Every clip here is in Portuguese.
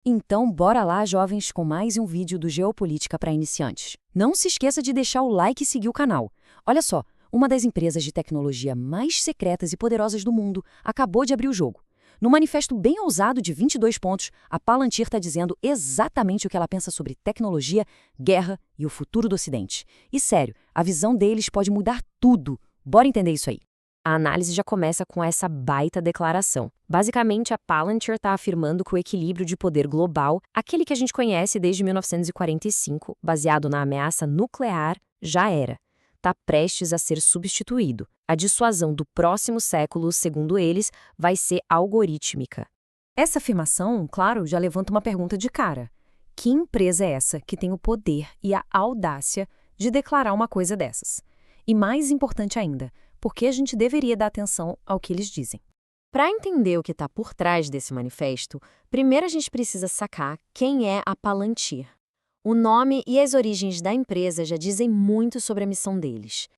Então, bora lá, jovens, com mais um vídeo do Geopolítica para Iniciantes. Não se esqueça de deixar o like e seguir o canal. Olha só, uma das empresas de tecnologia mais secretas e poderosas do mundo acabou de abrir o jogo. No manifesto bem ousado de 22 pontos, a Palantir está dizendo exatamente o que ela pensa sobre tecnologia, guerra e o futuro do Ocidente. E sério, a visão deles pode mudar tudo. Bora entender isso aí. A análise já começa com essa baita declaração. Basicamente, a Palantir está afirmando que o equilíbrio de poder global, aquele que a gente conhece desde 1945, baseado na ameaça nuclear, já era. Está prestes a ser substituído. A dissuasão do próximo século, segundo eles, vai ser algorítmica. Essa afirmação, claro, já levanta uma pergunta de cara. Que empresa é essa que tem o poder e a audácia de declarar uma coisa dessas? E mais importante ainda, por que a gente deveria dar atenção ao que eles dizem? Para entender o que está por trás desse manifesto, primeiro a gente precisa sacar quem é a Palantir. O nome e as origens da empresa já dizem muito sobre a missão deles.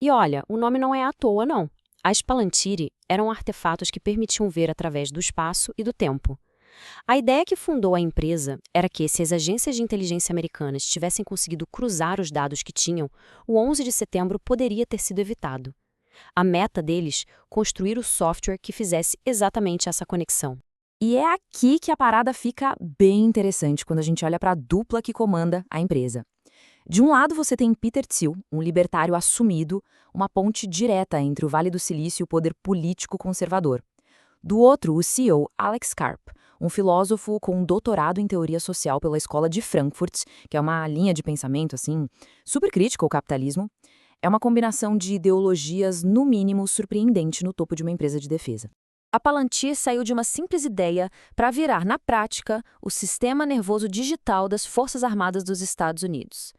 E olha, o nome não é à toa, não. As Palantir eram artefatos que permitiam ver através do espaço e do tempo. A ideia que fundou a empresa era que, se as agências de inteligência americanas tivessem conseguido cruzar os dados que tinham, o 11 de setembro poderia ter sido evitado. A meta deles, construir o software que fizesse exatamente essa conexão. E é aqui que a parada fica bem interessante quando a gente olha para a dupla que comanda a empresa. De um lado você tem Peter Thiel, um libertário assumido, uma ponte direta entre o Vale do Silício e o poder político conservador. Do outro, o CEO Alex Karp, um filósofo com um doutorado em teoria social pela Escola de Frankfurt, que é uma linha de pensamento assim, super crítica ao capitalismo. É uma combinação de ideologias, no mínimo, surpreendente no topo de uma empresa de defesa. A Palantir saiu de uma simples ideia para virar, na prática, o sistema nervoso digital das Forças Armadas dos Estados Unidos.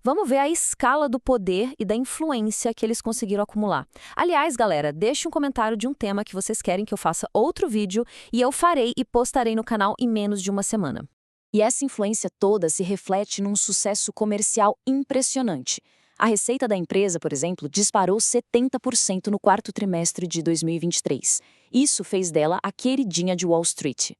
Vamos ver a escala do poder e da influência que eles conseguiram acumular. Aliás, galera, deixe um comentário de um tema que vocês querem que eu faça outro vídeo e eu farei e postarei no canal em menos de uma semana. E essa influência toda se reflete num sucesso comercial impressionante. A receita da empresa, por exemplo, disparou 70% no quarto trimestre de 2023. Isso fez dela a queridinha de Wall Street.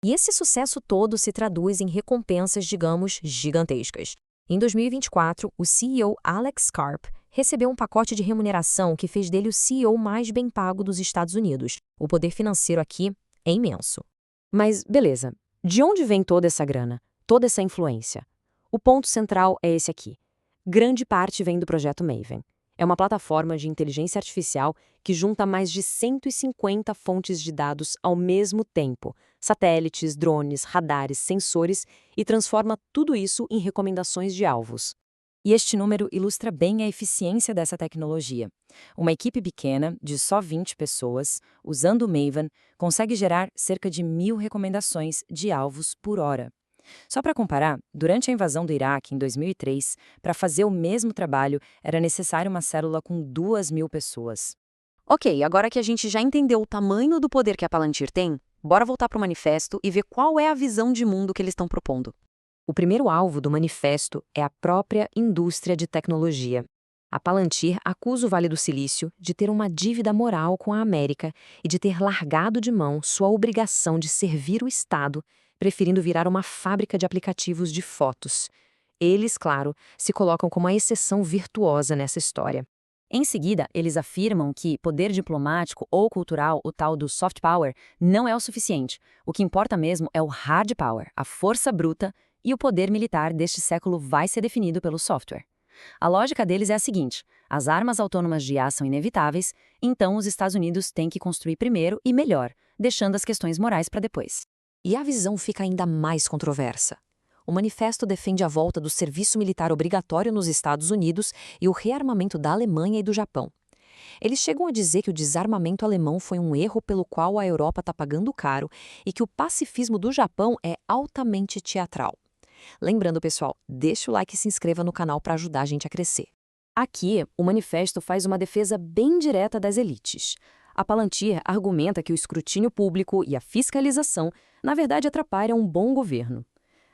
E esse sucesso todo se traduz em recompensas, digamos, gigantescas. Em 2024, o CEO Alex Karp recebeu um pacote de remuneração que fez dele o CEO mais bem pago dos Estados Unidos. O poder financeiro aqui é imenso. Mas, beleza, de onde vem toda essa grana, toda essa influência? O ponto central é esse aqui. Grande parte vem do projeto Maven. É uma plataforma de inteligência artificial que junta mais de 150 fontes de dados ao mesmo tempo, satélites, drones, radares, sensores, e transforma tudo isso em recomendações de alvos. E este número ilustra bem a eficiência dessa tecnologia. Uma equipe pequena, de só 20 pessoas, usando o Maven, consegue gerar cerca de 1.000 recomendações de alvos por hora. Só para comparar, durante a invasão do Iraque, em 2003, para fazer o mesmo trabalho, era necessário uma célula com 2.000 pessoas. Ok, agora que a gente já entendeu o tamanho do poder que a Palantir tem, bora voltar para o manifesto e ver qual é a visão de mundo que eles estão propondo. O primeiro alvo do manifesto é a própria indústria de tecnologia. A Palantir acusa o Vale do Silício de ter uma dívida moral com a América e de ter largado de mão sua obrigação de servir o Estado, preferindo virar uma fábrica de aplicativos de fotos. Eles, claro, se colocam como a exceção virtuosa nessa história. Em seguida, eles afirmam que poder diplomático ou cultural, o tal do soft power, não é o suficiente. O que importa mesmo é o hard power, a força bruta, e o poder militar deste século vai ser definido pelo software. A lógica deles é a seguinte: as armas autônomas de IA são inevitáveis, então os Estados Unidos têm que construir primeiro e melhor, deixando as questões morais para depois. E a visão fica ainda mais controversa. O manifesto defende a volta do serviço militar obrigatório nos Estados Unidos e o rearmamento da Alemanha e do Japão. Eles chegam a dizer que o desarmamento alemão foi um erro pelo qual a Europa está pagando caro e que o pacifismo do Japão é altamente teatral. Lembrando, pessoal, deixa o like e se inscreva no canal para ajudar a gente a crescer. Aqui, o manifesto faz uma defesa bem direta das elites. A Palantir argumenta que o escrutínio público e a fiscalização, na verdade, atrapalham um bom governo.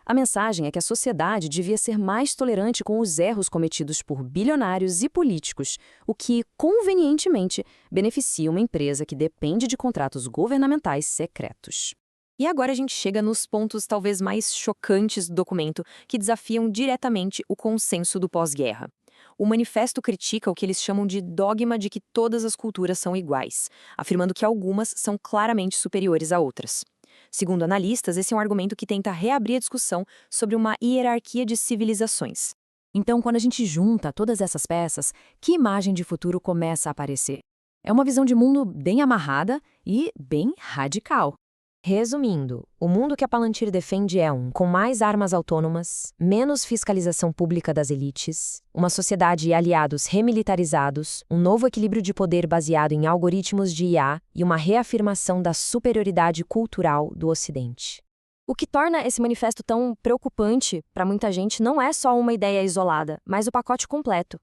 A mensagem é que a sociedade devia ser mais tolerante com os erros cometidos por bilionários e políticos, o que, convenientemente, beneficia uma empresa que depende de contratos governamentais secretos. E agora a gente chega nos pontos talvez mais chocantes do documento, que desafiam diretamente o consenso do pós-guerra. O manifesto critica o que eles chamam de dogma de que todas as culturas são iguais, afirmando que algumas são claramente superiores a outras. Segundo analistas, esse é um argumento que tenta reabrir a discussão sobre uma hierarquia de civilizações. Então, quando a gente junta todas essas peças, que imagem de futuro começa a aparecer? É uma visão de mundo bem amarrada e bem radical. Resumindo, o mundo que a Palantir defende é um com mais armas autônomas, menos fiscalização pública das elites, uma sociedade e aliados remilitarizados, um novo equilíbrio de poder baseado em algoritmos de IA e uma reafirmação da superioridade cultural do Ocidente. O que torna esse manifesto tão preocupante para muita gente não é só uma ideia isolada, mas o pacote completo.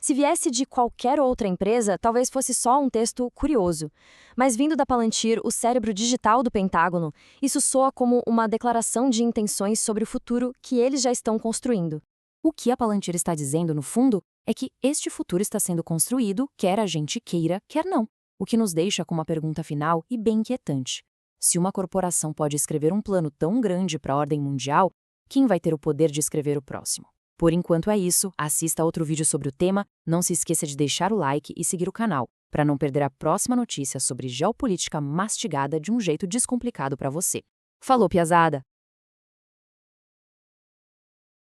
Se viesse de qualquer outra empresa, talvez fosse só um texto curioso. Mas vindo da Palantir, o cérebro digital do Pentágono, isso soa como uma declaração de intenções sobre o futuro que eles já estão construindo. O que a Palantir está dizendo, no fundo, é que este futuro está sendo construído, quer a gente queira, quer não. O que nos deixa com uma pergunta final e bem inquietante. Se uma corporação pode escrever um plano tão grande para a ordem mundial, quem vai ter o poder de escrever o próximo? Por enquanto é isso, assista a outro vídeo sobre o tema, não se esqueça de deixar o like e seguir o canal, para não perder a próxima notícia sobre geopolítica mastigada de um jeito descomplicado para você. Falou, piazada!